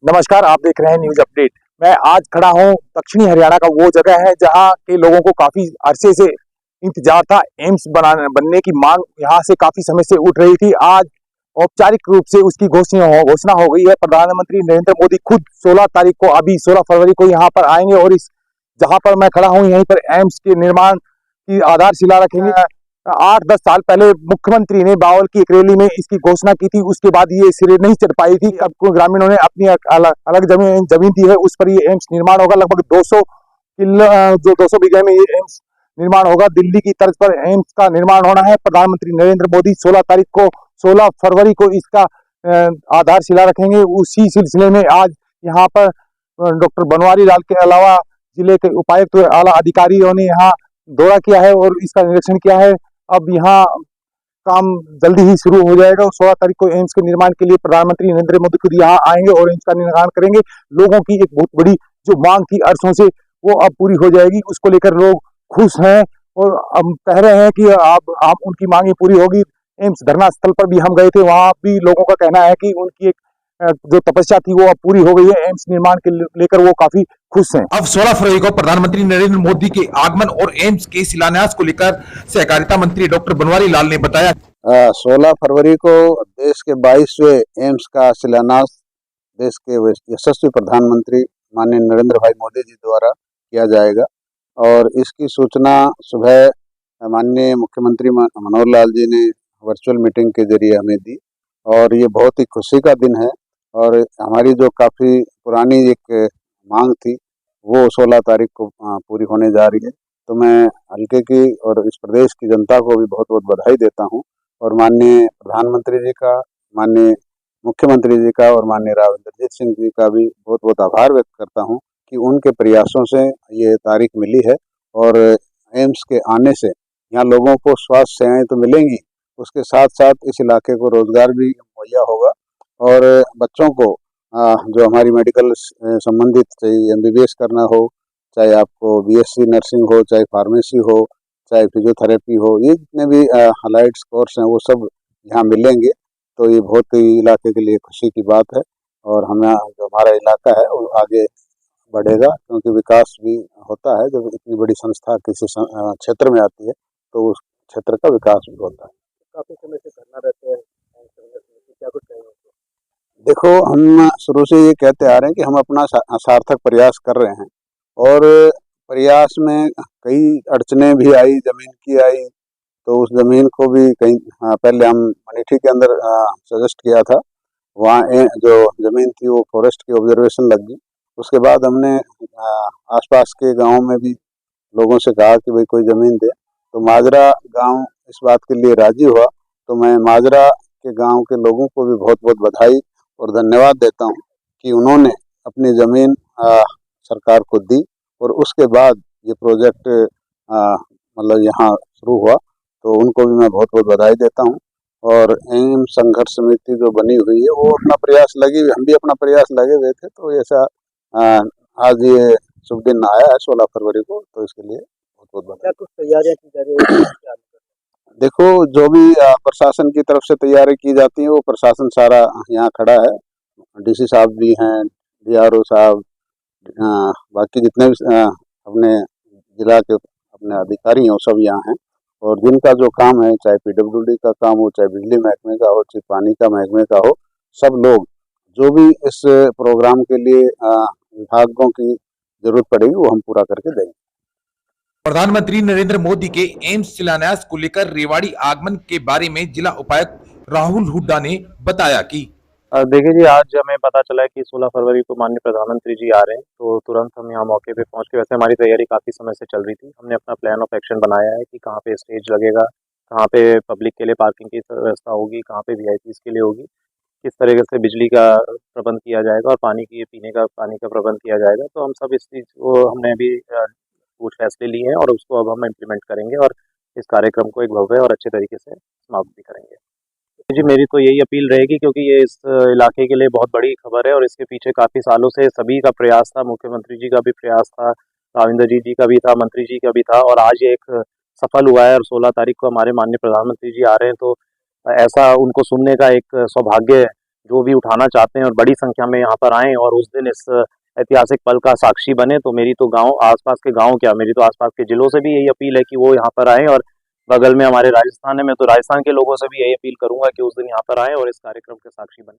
नमस्कार, आप देख रहे हैं न्यूज अपडेट। मैं आज खड़ा हूं दक्षिणी हरियाणा का वो जगह है जहां के लोगों को काफी अरसे से इंतजार था। एम्स बनने की मांग यहां से काफी समय से उठ रही थी। आज औपचारिक रूप से उसकी घोषणा हो गई है। प्रधानमंत्री नरेंद्र मोदी खुद 16 तारीख को, अभी 16 फरवरी को यहाँ पर आएंगे और इस जहां पर मैं खड़ा हूं यहीं पर एम्स के निर्माण की आधारशिला रखेंगे। 8-10 साल पहले मुख्यमंत्री ने बावल की एक रैली में इसकी घोषणा की थी। उसके बाद ये सिरे नहीं चढ़ पाई थी। अब ग्रामीणों ने अपनी अलग जमीन दी है, उस पर ये एम्स निर्माण होगा। लगभग 200 किलो जो 200 बीघे में ये एम्स निर्माण होगा। दिल्ली की तर्ज पर एम्स का निर्माण होना है। प्रधानमंत्री नरेंद्र मोदी 16 फरवरी को इसका आधारशिला रखेंगे। उसी सिलसिले में आज यहाँ पर डॉक्टर बनवारी लाल के अलावा जिले के उपायुक्त आला अधिकारियों ने यहाँ दौरा किया है और इसका निरीक्षण किया है। अब यहाँ काम जल्दी ही शुरू हो जाएगा और 16 तारीख को एम्स के निर्माण के लिए प्रधानमंत्री नरेंद्र मोदी खुद यहाँ आएंगे और एम्स का निर्माण करेंगे। लोगों की एक बहुत बड़ी जो मांग थी अरसों से, वो अब पूरी हो जाएगी। उसको लेकर लोग खुश हैं और अब कह रहे हैं कि अब उनकी मांगे पूरी होगी। एम्स धरना स्थल पर भी हम गए थे, वहां भी लोगों का कहना है कि उनकी एक जो तपस्या थी वो अब पूरी हो गई है। एम्स निर्माण के लेकर वो काफी खुश हैं। अब 16 फरवरी को प्रधानमंत्री नरेंद्र मोदी के आगमन और एम्स के शिलान्यास को लेकर सहकारिता मंत्री डॉक्टर बनवारी लाल ने बताया 16 फरवरी को देश के 22वें एम्स का शिलान्यास देश के यशस्वी प्रधानमंत्री माननीय नरेंद्र भाई मोदी जी द्वारा किया जाएगा और इसकी सूचना सुबह माननीय मुख्यमंत्री मनोहर लाल जी ने वर्चुअल मीटिंग के जरिए हमें दी और ये बहुत ही खुशी का दिन है। और हमारी जो काफ़ी पुरानी एक मांग थी वो 16 तारीख को पूरी होने जा रही है। तो मैं हल्के की और इस प्रदेश की जनता को भी बहुत बहुत बधाई देता हूँ और माननीय प्रधानमंत्री जी का, माननीय मुख्यमंत्री जी का और माननीय राव इंद्रजीत सिंह जी का भी बहुत बहुत आभार व्यक्त करता हूँ कि उनके प्रयासों से ये तारीख मिली है। और एम्स के आने से यहाँ लोगों को स्वास्थ्य सेवाएं तो मिलेंगी, उसके साथ साथ इस इलाके को रोजगार भी मुहैया होगा और बच्चों को जो हमारी मेडिकल संबंधित, चाहे MBBS करना हो, चाहे आपको BSc नर्सिंग हो, चाहे फार्मेसी हो, चाहे फिजियोथेरेपी हो, ये जितने भी अलाइड कोर्स हैं वो सब यहाँ मिलेंगे। तो ये बहुत ही इलाके के लिए खुशी की बात है और हमें जो हमारा इलाका है वो आगे बढ़ेगा, क्योंकि विकास भी होता है जब इतनी बड़ी संस्था किसी क्षेत्र में आती है तो उस क्षेत्र का विकास भी होता है। काफी समय से धरना रहते हैं, क्या कुछ कहेंगे? देखो, हम शुरू से ये कहते आ रहे हैं कि हम अपना सार्थक प्रयास कर रहे हैं और प्रयास में कई अड़चने भी आई, जमीन की आई, तो उस जमीन को भी कहीं पहले हम मनीठी के अंदर सजेस्ट किया था, वहाँ जो जमीन थी वो फॉरेस्ट की ऑब्जर्वेशन लग गई। उसके बाद हमने आसपास के गांव में भी लोगों से कहा कि भाई कोई ज़मीन दे, तो माजरा गांव इस बात के लिए राजी हुआ। तो मैं माजरा के गांव के लोगों को भी बहुत बहुत बधाई और धन्यवाद देता हूं कि उन्होंने अपनी ज़मीन सरकार को दी और उसके बाद ये प्रोजेक्ट मतलब यहाँ शुरू हुआ, तो उनको भी मैं बहुत बहुत बधाई देता हूँ। और एम्स संघर्ष समिति जो बनी हुई है वो अपना प्रयास लगी हुई, हम भी अपना प्रयास लगे हुए थे, तो ऐसा आज ये शुभ दिन आया है 16 फरवरी को, तो इसके लिए बहुत बहुत बधाई। क्या कुछ तैयारियां की जा रही है? देखो, जो भी प्रशासन की तरफ से तैयारी की जाती है वो प्रशासन सारा यहाँ खड़ा है। DC साहब भी हैं, DRO साहब, बाकी जितने भी अपने जिला के अपने अधिकारी हैं वो सब यहाँ हैं और जिनका जो काम है, चाहे PWD का काम हो, चाहे बिजली महकमे का हो, चाहे पानी का महकमे का हो, सब लोग जो भी इस प्रोग्राम के लिए विभागों की जरूरत पड़ेगी वो हम पूरा करके देंगे। प्रधानमंत्री नरेंद्र मोदी के एम्स शिलान्यास को लेकर रेवाड़ी आगमन के बारे में जिला उपायुक्त राहुल हुड्डा ने बताया कि देखिए जी, आज हमें पता चला है कि 16 फरवरी को माननीय प्रधानमंत्री जी आ रहे हैं, तो तुरंत हम यहाँ मौके पे पहुँच के, वैसे हमारी तैयारी काफ़ी समय से चल रही थी। हमने अपना प्लान ऑफ एक्शन बनाया है कि कहाँ पे स्टेज लगेगा, कहाँ पे पब्लिक के लिए पार्किंग की व्यवस्था होगी, कहाँ पे VIPs के लिए होगी, किस तरीके से बिजली का प्रबंध किया जाएगा और पीने का पानी का प्रबंध किया जाएगा। तो हम सब इस चीज़ को हमने अभी कुछ फैसले लिए हैं और उसको अब हम इम्प्लीमेंट करेंगे और इस कार्यक्रम को एक भव्य और अच्छे तरीके से समाप्त भी करेंगे। जी, मेरी तो यही अपील रहेगी, क्योंकि ये इस इलाके के लिए बहुत बड़ी खबर है और इसके पीछे काफ़ी सालों से सभी का प्रयास था, मुख्यमंत्री जी का भी प्रयास था, राविंद्रजीत जी का भी था, मंत्री जी का भी था और आज ये एक सफल हुआ है और 16 तारीख को हमारे माननीय प्रधानमंत्री जी आ रहे हैं, तो ऐसा उनको सुनने का एक सौभाग्य जो भी उठाना चाहते हैं और बड़ी संख्या में यहाँ पर आएँ और उस दिन इस ऐतिहासिक पल का साक्षी बने। तो मेरी तो गाँव आसपास के गाँव क्या, मेरी तो आसपास के जिलों से भी यही अपील है कि वो यहाँ पर आएँ, और बगल में हमारे राजस्थान है, मैं तो राजस्थान के लोगों से भी यही अपील करूंगा कि उस दिन यहाँ पर आएँ और इस कार्यक्रम के साक्षी बने।